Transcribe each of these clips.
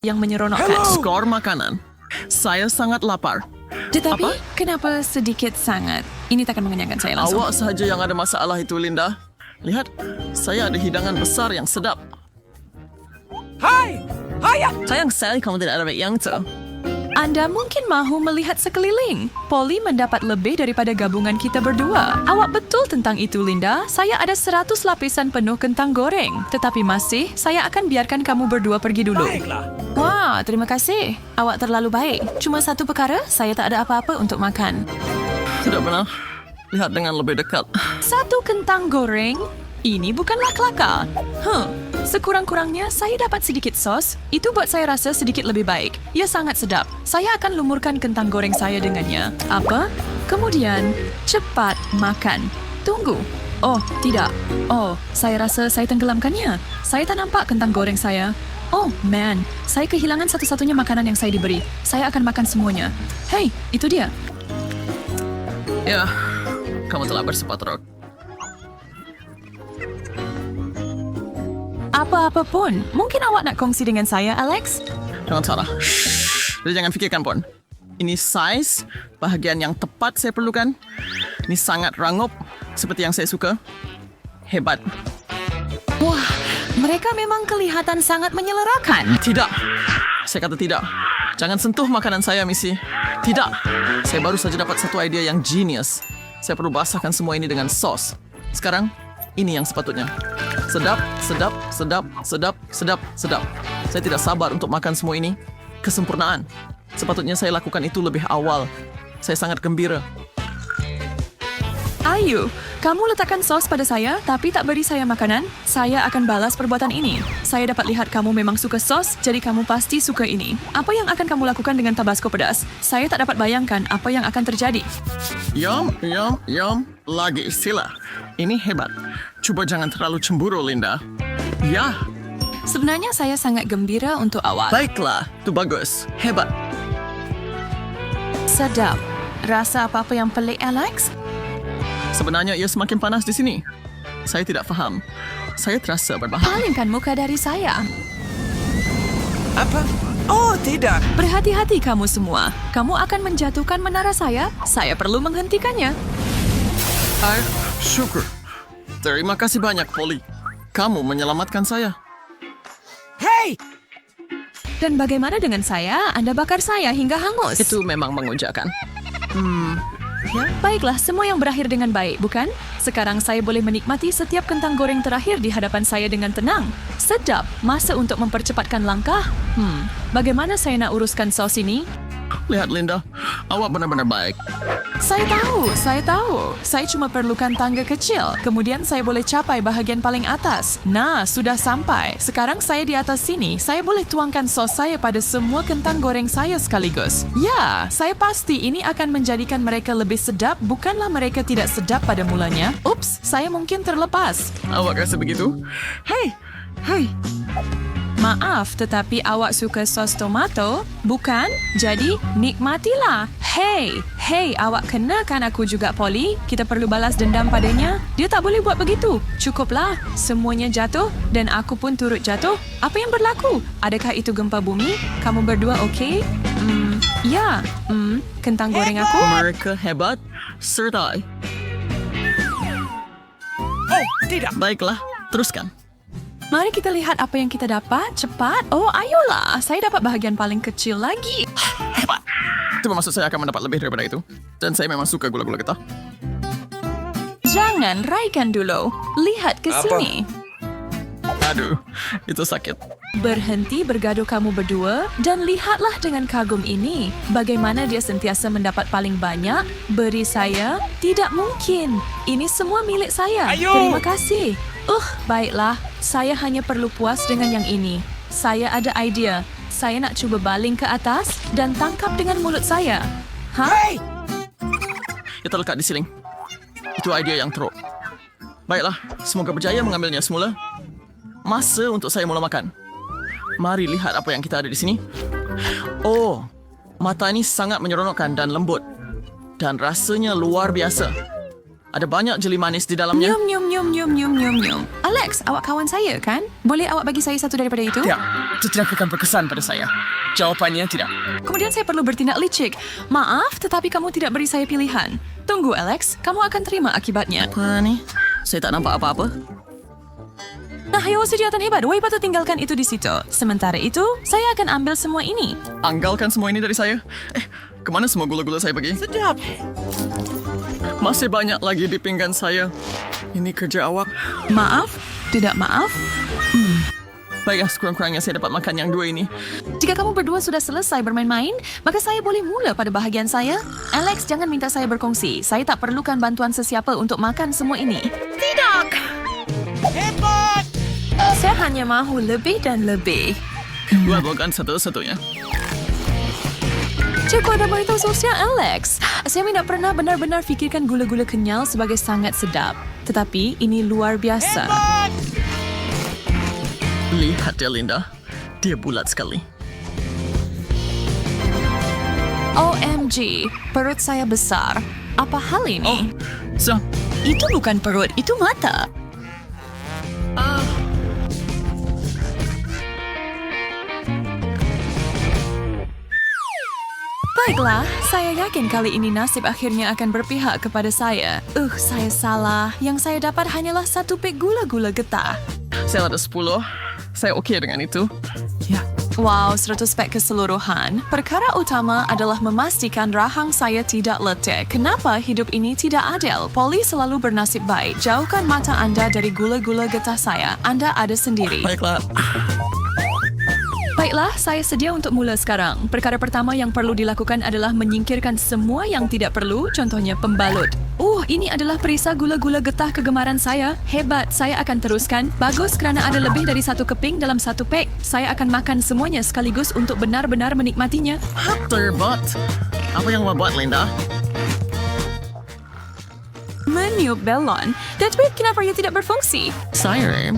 yang menyeronokkan. Skor makanan. Saya sangat lapar. Tetapi, Apa? kenapa sedikit sangat? Ini takkan mengenyangkan saya langsung. Awak sahaja yang ada masalah itu, Linda. Lihat, saya ada hidangan besar yang sedap. Hai! Hai! Sayang sekali kamu tidak ada yang itu. Anda mungkin mahu melihat sekeliling. Polly mendapat lebih daripada gabungan kita berdua. Awak betul tentang itu, Linda. Saya ada 100 lapisan penuh kentang goreng. Tetapi masih, saya akan biarkan kamu berdua pergi dulu. Baiklah. Wah, terima kasih. Awak terlalu baik. Cuma satu perkara, saya tak ada apa-apa untuk makan. Tidak benar. Lihat dengan lebih dekat. Satu kentang goreng? Ini bukanlah kelakar. Sekurang-kurangnya saya dapat sedikit sos. Itu buat saya rasa sedikit lebih baik. Ia sangat sedap. Saya akan lumurkan kentang goreng saya dengannya. Apa? Kemudian, cepat makan. Tunggu. Oh, tidak. Oh, saya rasa saya tenggelamkannya. Saya tak nampak kentang goreng saya. Oh, man. Saya kehilangan satu-satunya makanan yang saya diberi. Saya akan makan semuanya. Hei, itu dia. Ya, kamu telah bersepatrok. Apa-apa pun. Mungkin awak nak kongsi dengan saya, Alex? Jangan salah. Jadi jangan fikirkan pun. Ini size, bahagian yang tepat saya perlukan. Ini sangat rangup, seperti yang saya suka. Hebat. Wah, mereka memang kelihatan sangat menyelerakan. Tidak. Saya kata tidak. Jangan sentuh makanan saya, Missy. Tidak. Saya baru saja dapat satu idea yang genius. Saya perlu basahkan semua ini dengan sos. Sekarang, ini yang sepatutnya. Sedap, sedap, sedap, sedap, sedap, sedap. Saya tidak sabar untuk makan semua ini. Kesempurnaan. Sepatutnya saya lakukan itu lebih awal. Saya sangat gembira. Ayo, kamu letakkan sos pada saya, tapi tak beri saya makanan. Saya akan balas perbuatan ini. Saya dapat lihat kamu memang suka sos, jadi kamu pasti suka ini. Apa yang akan kamu lakukan dengan Tabasco pedas? Saya tak dapat bayangkan apa yang akan terjadi. Yum, yum, yum. Lagi sila. Ini hebat. Coba jangan terlalu cemburu, Linda. Ya, Sebenarnya saya sangat gembira untuk awak. baiklah. Itu bagus. Hebat. Sedap. Rasa apa-apa yang pelik, Alex? Sebenarnya ia semakin panas di sini. Saya tidak faham. Saya terasa berbahaya. Palingkan muka dari saya. Apa? Oh, tidak. Berhati-hati kamu semua. Kamu akan menjatuhkan menara saya. Saya perlu menghentikannya. Syukur. Terima kasih banyak, Polly. Kamu menyelamatkan saya. Hei! Dan bagaimana dengan saya? Anda bakar saya hingga hangus. Itu memang mengujakan. Ya, baiklah, semua yang berakhir dengan baik, bukan? Sekarang saya boleh menikmati setiap kentang goreng terakhir di hadapan saya dengan tenang. Sedap. Masa untuk mempercepatkan langkah? Bagaimana saya nak uruskan sos ini? Lihat, Linda. Awak benar-benar baik. Saya tahu. Saya cuma perlukan tangga kecil. Kemudian saya boleh capai bahagian paling atas. Nah, sudah sampai. Sekarang saya di atas sini. Saya boleh tuangkan sos saya pada semua kentang goreng saya sekaligus. Ya, saya pasti ini akan menjadikan mereka lebih sedap. Bukanlah mereka tidak sedap pada mulanya. Ups, saya mungkin terlepas. Awak rasa begitu? Hei. Maaf, tetapi awak suka sos tomato, bukan? Jadi, nikmatilah. Hey, awak kenakan aku juga, Polly. Kita perlu balas dendam padanya. Dia tak boleh buat begitu. Cukuplah. Semuanya jatuh dan aku pun turut jatuh. Apa yang berlaku? Adakah itu gempa bumi? Kamu berdua okey? Ya. Kentang goreng aku? Mereka hebat. Sertai. Oh, tidak. Baiklah. Teruskan. Mari kita lihat apa yang kita dapat. Cepat. Oh, ayolah. Saya dapat bahagian paling kecil lagi. Hebat. Itu bermaksud saya akan mendapat lebih daripada itu. Dan saya memang suka gula-gula getah. Jangan raikan dulu. Lihat ke Apa? sini. Aduh, itu sakit. Berhenti bergaduh kamu berdua dan lihatlah dengan kagum ini. Bagaimana dia sentiasa mendapat paling banyak. Beri saya. Tidak mungkin. Ini semua milik saya. Ayo! Terima kasih. Baiklah. Saya hanya perlu puas dengan yang ini. Saya ada idea. Saya nak cuba baling ke atas dan tangkap dengan mulut saya. Hah? Hei! Itu lekat di siling. Itu idea yang teruk. Baiklah, semoga berjaya mengambilnya semula. Masa untuk saya mula makan. Mari lihat apa yang kita ada di sini. Oh, mata ini sangat menyeronokkan dan lembut. Dan rasanya luar biasa. Ada banyak jeli manis di dalamnya. Nyum, nyum, nyum, nyum, nyum, nyum, nyum. Alex, awak kawan saya kan? Boleh awak bagi saya satu daripada itu? Tidak, itu tidak akan berkesan pada saya. Jawabannya tidak. Kemudian saya perlu bertindak licik. Maaf, tetapi kamu tidak beri saya pilihan. Tunggu, Alex. Kamu akan terima akibatnya. Apa ni? Saya tak nampak apa-apa. Nah, ayo sejahatan hebat. Woi, patut tinggalkan itu di situ. Sementara itu, saya akan ambil semua ini. Anggalkan semua ini dari saya. Kemana semua gula-gula saya pergi? Sedap. Masih banyak lagi di pinggan saya. Ini kerja awak. Maaf, tidak maaf. Baiklah, sekurang-kurangnya saya dapat makan yang dua ini. Jika kamu berdua sudah selesai bermain-main, maka saya boleh mula pada bahagian saya. Alex, jangan minta saya berkongsi. Saya tak perlukan bantuan sesiapa untuk makan semua ini. Tidak! Hebat! Saya hanya mahu lebih dan lebih. Bukan satu-satunya. Cukup ada beritahu sosial, Alex. Saya tidak pernah benar-benar fikirkan gula-gula kenyal sebagai sangat sedap. Tetapi ini luar biasa. Hebat! Lihat dia, Linda. Dia bulat sekali. OMG, perut saya besar. Apa hal ini? So, Itu bukan perut, itu mata. Baiklah, saya yakin kali ini nasib akhirnya akan berpihak kepada saya. Saya salah. Yang saya dapat hanyalah satu pek gula-gula getah. saya ada 10. Saya okey dengan itu. Ya. Wow, 100 pek keseluruhan. Perkara utama adalah memastikan rahang saya tidak letih. Kenapa hidup ini tidak adil? Polly selalu bernasib baik. Jauhkan mata anda dari gula-gula getah saya. Anda ada sendiri. Baiklah. Baiklah, saya sedia untuk mula sekarang. Perkara pertama yang perlu dilakukan adalah menyingkirkan semua yang tidak perlu, contohnya pembalut. Ini adalah perisa gula-gula getah kegemaran saya. Hebat, saya akan teruskan. Bagus kerana ada lebih dari satu keping dalam satu pek. Saya akan makan semuanya sekaligus untuk benar-benar menikmatinya. Terbot. Apa yang awak buat, Linda? Meniup belon. Tapi kenapa ia tidak berfungsi? Saya.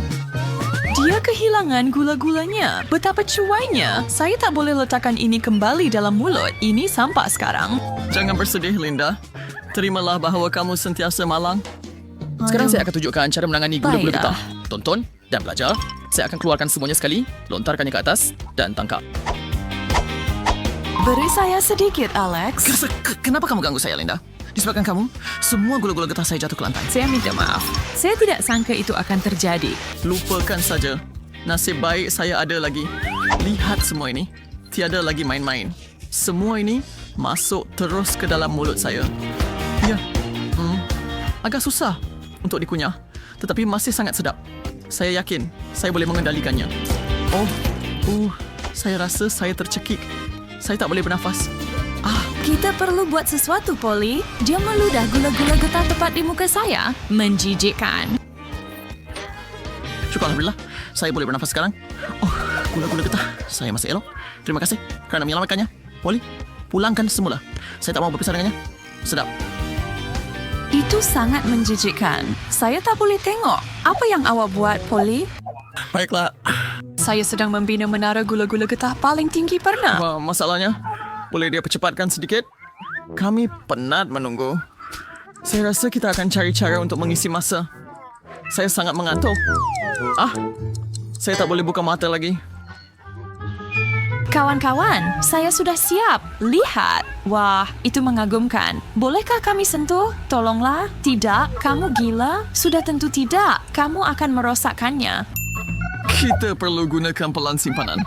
Dia kehilangan gula-gulanya. Betapa cuainya. Saya tak boleh letakkan ini kembali dalam mulut. Ini sampah sekarang. Jangan bersedih, Linda. Terimalah bahawa kamu sentiasa malang. Sekarang saya akan tunjukkan cara menangani gula-gula Baiklah. getah. Tonton dan belajar. Saya akan keluarkan semuanya sekali, lontarkannya ke atas dan tangkap. Beri saya sedikit, Alex. Kenapa kamu ganggu saya, Linda? Disebabkan kamu, semua gula-gula getah saya jatuh ke lantai. Saya minta maaf. Saya tidak sangka itu akan terjadi. Lupakan saja. Nasib baik saya ada lagi. Lihat semua ini. Tiada lagi main-main. Semua ini masuk terus ke dalam mulut saya. Ya, agak susah untuk dikunyah. Tetapi masih sangat sedap. Saya yakin saya boleh mengendalikannya. Saya rasa saya tercekik. Saya tak boleh bernafas. Kita perlu buat sesuatu, Polly. Dia meludah gula-gula getah tepat di muka saya. Menjijikkan. Syukur Alhamdulillah, saya boleh bernafas sekarang. Gula-gula getah. Saya masih elok. Terima kasih kerana menyelamatkannya. Polly, pulangkan semula. Saya tak mahu berpisah dengannya. Sedap. Itu sangat menjijikkan. Saya tak boleh tengok. Apa yang awak buat, Polly? Baiklah. Saya sedang membina menara gula-gula getah paling tinggi pernah. Apa masalahnya? Boleh dia percepatkan sedikit? Kami penat menunggu. Saya rasa kita akan cari cara untuk mengisi masa. Saya sangat mengantuk. Saya tak boleh buka mata lagi. Kawan-kawan, saya sudah siap. Lihat. Wah, itu mengagumkan. Bolehkah kami sentuh? Tolonglah. Tidak, kamu gila? Sudah tentu tidak. Kamu akan merosakkannya. Kita perlu gunakan pelan simpanan.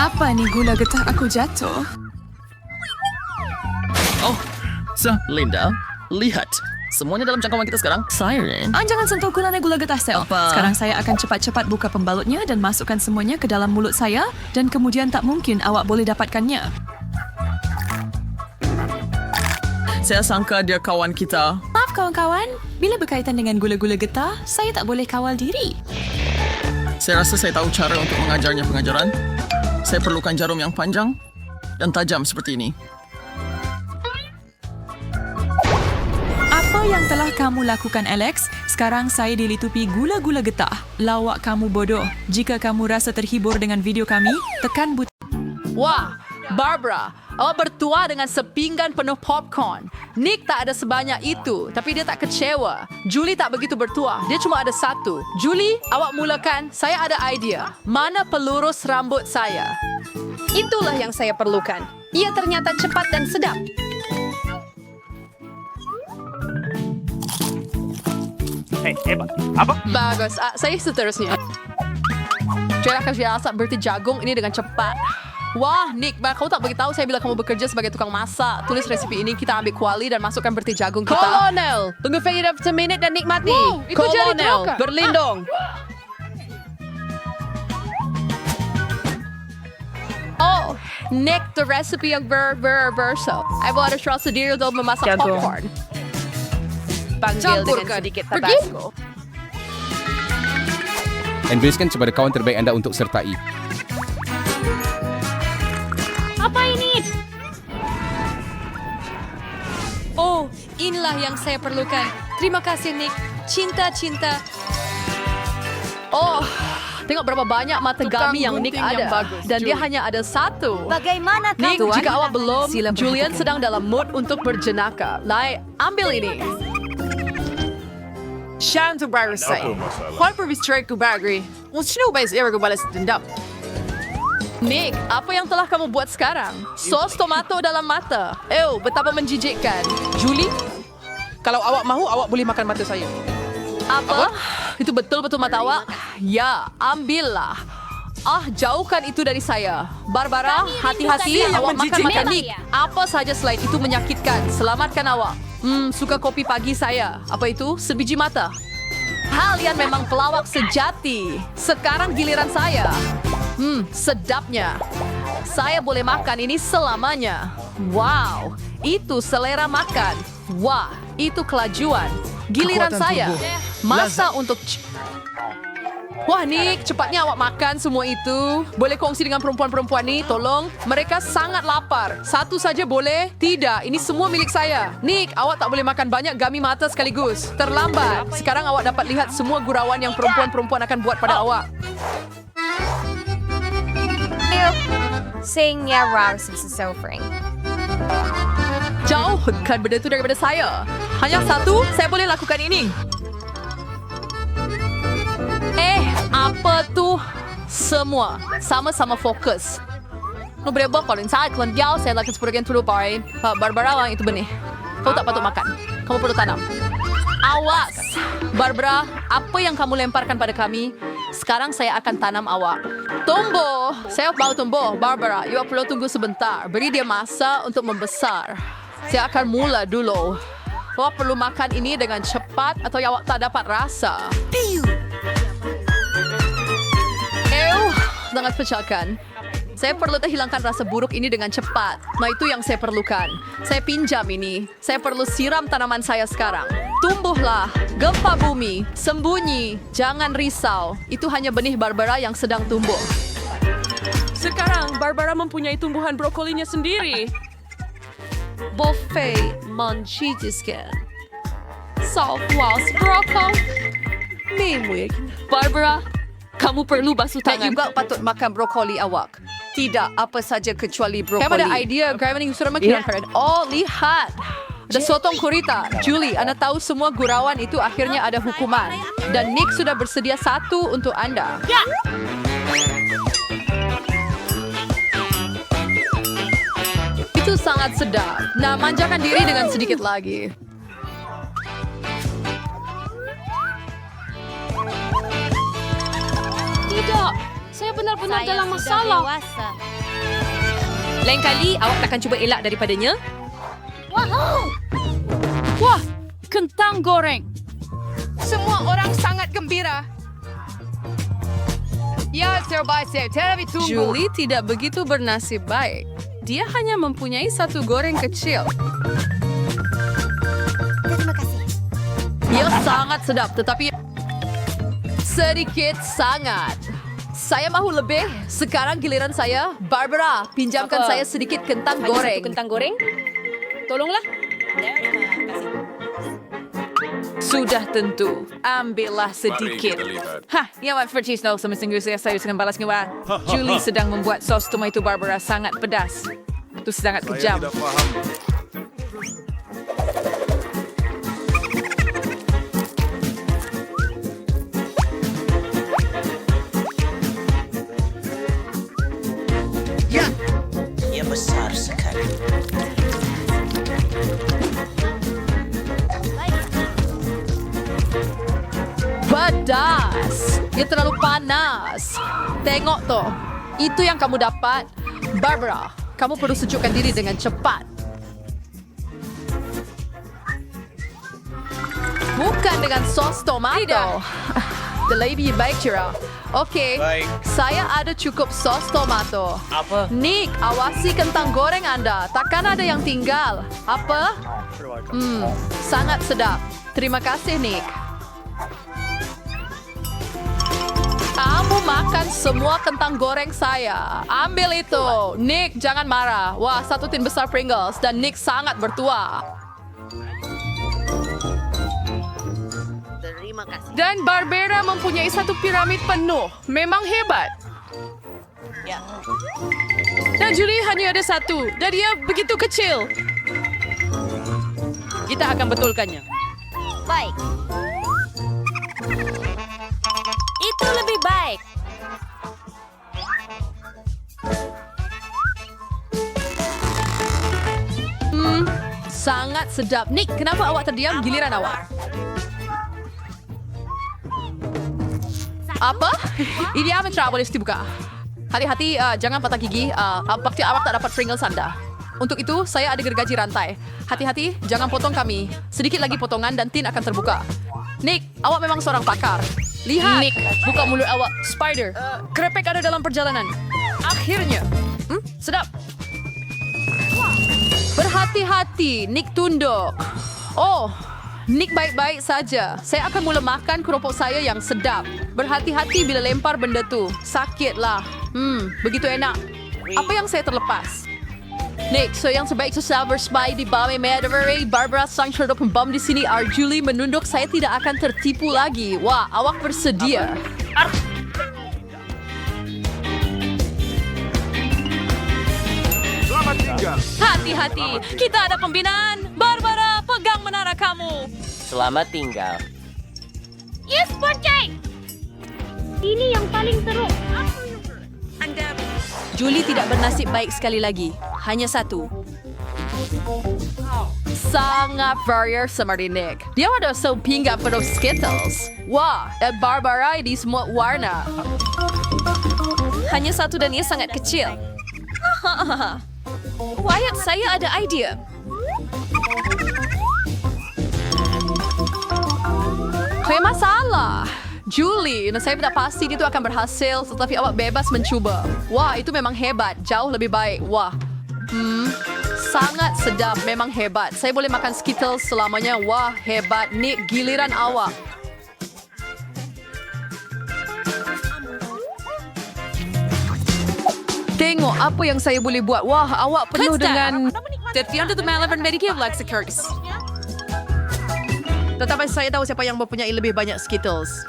Apa ni gula getah aku jatuh? Linda, lihat. Semuanya dalam jangkauan kita sekarang. Siren. Jangan sentuh gula getah sel. Apa? Sekarang saya akan cepat-cepat buka pembalutnya dan masukkan semuanya ke dalam mulut saya dan kemudian tak mungkin awak boleh dapatkannya. Saya sangka dia kawan kita. Maaf kawan-kawan, bila berkaitan dengan gula-gula getah, saya tak boleh kawal diri. Saya rasa saya tahu cara untuk mengajarnya pengajaran. Saya perlukan jarum yang panjang dan tajam seperti ini. Apa yang telah kamu lakukan, Alex? Sekarang saya dilitupi gula-gula getah. Lawak kamu bodoh. Jika kamu rasa terhibur dengan video kami, tekan butang. Wah, Barbara, Awak bertuah dengan sepinggan penuh popcorn. Nick tak ada sebanyak itu, tapi dia tak kecewa. Julie tak begitu bertuah, dia cuma ada satu. Julie, awak mulakan. Saya ada idea. Mana pelurus rambut saya? Itulah yang saya perlukan. Ia ternyata cepat dan sedap. Bagus. Saya seterusnya. Saya akan biasa berarti jagung ini dengan cepat. Wah, Nick, kau tak beritahu saya bila kamu bekerja sebagai tukang masak. Tulis resipi ini, kita ambil kuali dan masukkan berarti jagung kita. Kolonel, tunggu Fahira seminit dan nikmati. Wow, itu jadi Kolonel, troka. berlindung. Oh, Nick, the recipe yang berso. Ibu harus rasa diri untuk memasak Jagung. popcorn. Panggil dengan Campurkan. sedikit Pergi. tabasco. Embracekan kepada kawan terbaik anda untuk sertai. Oh, inilah yang saya perlukan. Terima kasih, Nick. Cinta. Oh, tengok berapa banyak mata Tukang gami yang Nick gunting yang ada. bagus, Dan dia Julie. hanya ada satu. Bagaimana Nick, jika awak belum, Sila Julian perhatikan. sedang dalam mood untuk berjenaka. Lai, ambil ini. Siya untuk baru saya. Kung perbistrate ko bagri, kung sino ba is ko balas dendam? Nick, apa yang telah kamu buat sekarang? Sos tomato dalam mata. Betapa menjijikkan. Julie, kalau awak mahu, awak boleh makan mata saya. Apa? Itu betul-betul mata awak? Ya, ambillah. Jauhkan itu dari saya. Barbara, hati-hati awak makan mata Nick. Apa saja selain itu menyakitkan. Selamatkan awak. Suka kopi pagi saya. Apa itu? Sebiji mata. Kalian memang pelawak sejati. Sekarang giliran saya. Sedapnya. Saya boleh makan ini selamanya. Wow, itu selera makan. Wah, itu kelajuan. Giliran saya. Masa untuk... Wah, Nick, cepatnya awak makan semua itu. Boleh kongsi dengan perempuan-perempuan ni, tolong. Mereka sangat lapar. Satu saja boleh? Tidak, ini semua milik saya. Nick, awak tak boleh makan banyak gami mata sekaligus. Terlambat. Sekarang awak dapat lihat semua gurauan yang perempuan-perempuan akan buat pada awak. Sayangnya rar sesofring. Jauhkan benda itu daripada saya. Hanya satu, saya boleh lakukan ini. Apa tu? Semua sama-sama fokus. No boleh buat kalau inside kalau dia saya lakukan seperti itu boy. Barbara wang itu benih. Kau tak patut makan. Kamu perlu tanam. Awas, Barbara. Apa yang kamu lemparkan pada kami? Sekarang saya akan tanam awak. Tumbuh. Saya mau tumbuh. Barbara, you perlu tunggu sebentar. Beri dia masa untuk membesar. Saya akan mula dulu. Awak perlu makan ini dengan cepat atau awak tak dapat rasa. Sangat pecahkan. Saya perlu hilangkan rasa buruk ini dengan cepat. Itu yang saya perlukan. Saya pinjam ini. Saya perlu siram tanaman saya sekarang. Tumbuhlah. Gempa bumi. Sembunyi. Jangan risau. Itu hanya benih Barbara yang sedang tumbuh. Sekarang, Barbara mempunyai tumbuhan brokolinya sendiri. Buffet manchidiskan. Southwest brokoli. Mimwig. Barbara, kamu perlu basuh Tak tangan. juga patut makan brokoli awak. Tidak apa saja kecuali brokoli. Saya ada idea. Gravity sudah makin keren. Oh, lihat. Ada sotong kurita. Julie, Anda tahu semua gurauan itu akhirnya ada hukuman. Dan Nick sudah bersedia satu untuk Anda. Itu sangat sedap. Nah, manjakan diri dengan sedikit lagi. Tidak, saya benar-benar dalam masalah. Lain kali awak takkan cuba elak daripadanya. Wah, kentang goreng. Semua orang sangat gembira. Ya, terbaik saya. Terapi tunggu. Julie tidak begitu bernasib baik. Dia hanya mempunyai satu goreng kecil. Terima kasih. Ia sangat sedap, tetapi sedikit sangat. Saya mahu lebih. Sekarang giliran saya. Barbara, pinjamkan Apa? saya sedikit kentang Hanya goreng. satu kentang goreng? Tolonglah. Sudah tentu. Ambillah sedikit. Hah, ya Wan Fertis no sama singgu saya dengan balas ngewa. Julie sedang membuat sos tomato Barbara sangat pedas. Itu sangat kejam. Ia besar sekali. Pedas. Ia terlalu panas. Tengok tuh. Itu yang kamu dapat. Barbara, kamu perlu sejukkan diri dengan cepat. Bukan dengan sos tomato. Lebih baik, Cira. Oke, Baik. saya ada cukup sos tomato. Apa? Nick, awasi kentang goreng Anda. Takkan ada yang tinggal. Apa? Sangat sedap. Terima kasih, Nick. Kamu makan semua kentang goreng saya. Ambil itu. Nick, jangan marah. Wah, satu tin besar Pringles. Dan Nick sangat bertuah. Dan Barbara mempunyai satu piramid penuh. Memang hebat. Dan Julie hanya ada satu. Dan dia begitu kecil. Kita akan betulkannya. Baik. Itu lebih baik. Sangat sedap. Nick, kenapa awak terdiam? Giliran awak. Apa? Ini apa boleh dibuka? Hati-hati, jangan patah gigi. Bakti awak tak dapat Pringles Anda. Untuk itu, saya ada gergaji rantai. Hati-hati, jangan potong kami. Sedikit lagi potongan dan tin akan terbuka. Nick, awak memang seorang pakar. Lihat. Nick, buka mulut awak. Spider, krepek ada dalam perjalanan. Akhirnya. Sedap. Berhati-hati, Nick tunduk. Oh, Nick baik-baik saja. Saya akan mula makan keropok saya yang sedap. Berhati-hati bila lempar benda tu. Sakitlah. Begitu enak. Apa yang saya terlepas? Nick, so yang sebaik Silver Spy di Bame Meadowy, Barbara sang cerita pembom di sini, Julie menunduk, saya tidak akan tertipu lagi. Wah, awak bersedia. Hati-hati, kita ada pembinaan. Barbara, pegang menara kamu. Selamat tinggal. Yes, Porcay! Ini yang paling teruk. Julie tidak bernasib baik sekali lagi. Hanya satu. Sangat varier seperti Nick. Dia ada pinggan penuh Skittles. Wah, Barbara di semua warna. Hanya satu dan ia sangat kecil. Wyatt, saya ada idea. Kayak masalah. Julie, saya tidak pasti itu akan berhasil, tetapi awak bebas mencuba. Wah, itu memang hebat. Jauh lebih baik. Wah. Sangat sedap. Memang hebat. Saya boleh makan Skittles selamanya. Wah, hebat. Nick, giliran awak. Tengok apa yang saya boleh buat. Wah, awak penuh dengan... Tetapi saya tahu siapa yang mempunyai lebih banyak Skittles.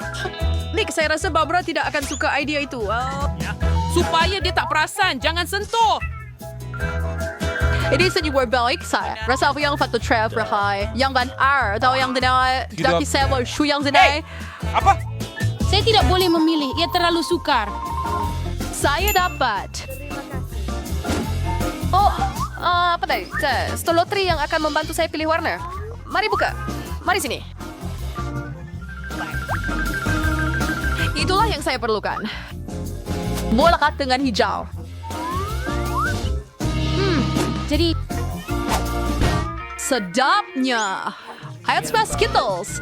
Nick, saya rasa Barbara tidak akan suka idea itu. Supaya dia tak perasan, jangan sentuh. Ini senyum baik saya. Rasa apa yang patut try berhai. Yang ban R atau yang dinai daki sewa shu yang dinai. Apa? Saya tidak boleh memilih. Ia terlalu sukar. Saya dapat. Oh, apa tadi? Stolotri yang akan membantu saya pilih warna. Mari buka. Mari sini. Itulah yang saya perlukan. Mulakan dengan hijau. Jadi, Sedapnya. Ayo coba Skittles.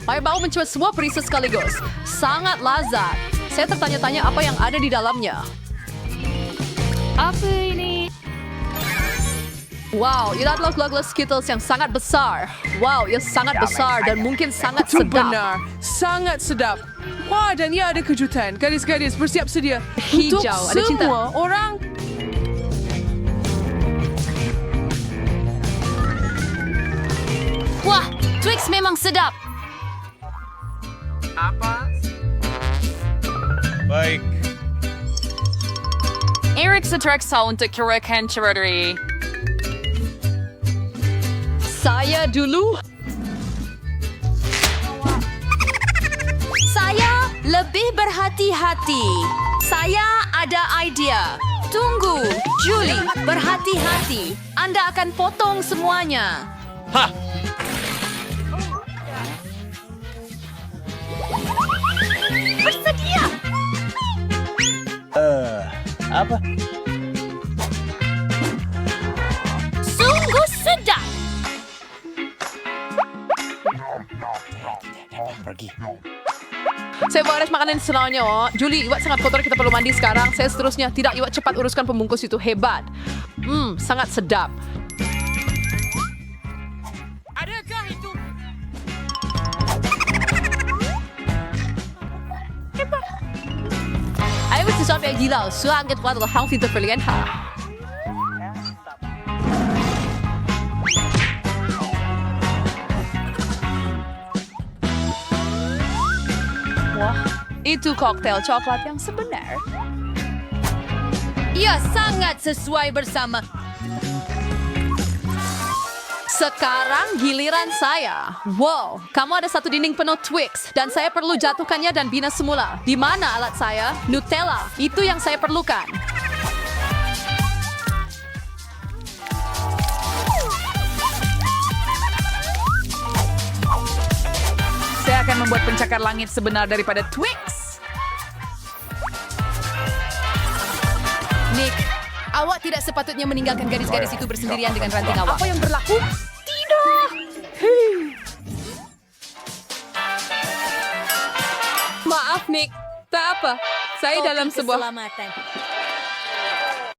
Ayo mau mencoba semua perisa sekaligus. Sangat lazat. Saya tertanya-tanya apa yang ada di dalamnya. apa ini? Wow, ini adalah gula-gula Skittles yang sangat besar. Wow, ia sangat besar dan mungkin sangat Itu sedap. benar. Sangat sedap. Wah, dan ia ada kejutan. Gadis-gadis, bersiap sedia. Hijau, Untuk ada cinta. semua orang. Wah, Twix memang sedap. Baik. Eric setraksa untuk kirakan ceroderi. Saya dulu. Saya lebih berhati-hati. Saya ada idea. Tunggu, Julie, berhati-hati. Anda akan potong semuanya. Bersedia. Apa? Sungguh sedap. Pergi. Saya beres makanan senangnya. Oh. Julie, iwat sangat kotor. Kita perlu mandi sekarang. Saya seterusnya. Tidak, iwat cepat uruskan pembungkus itu. Hebat. Sangat sedap. Adakah itu? Saya mesti sampai gila. Sangat kuat untuk hang fitur pilihan. Wah, itu koktail coklat yang sebenar. Ia sangat sesuai bersama. Sekarang giliran saya. Wow, kamu ada satu dinding penuh Twix. Dan saya perlu jatuhkannya dan bina semula. Di mana alat saya? Nutella. Itu yang saya perlukan. Saya akan membuat pencakar langit sebenar daripada Twix. Nick, awak tidak sepatutnya meninggalkan gadis-gadis itu bersendirian dengan ranting awak. Apa yang berlaku? Maaf, Nick. Tak apa. Saya dalam sebuah... Keselamatan.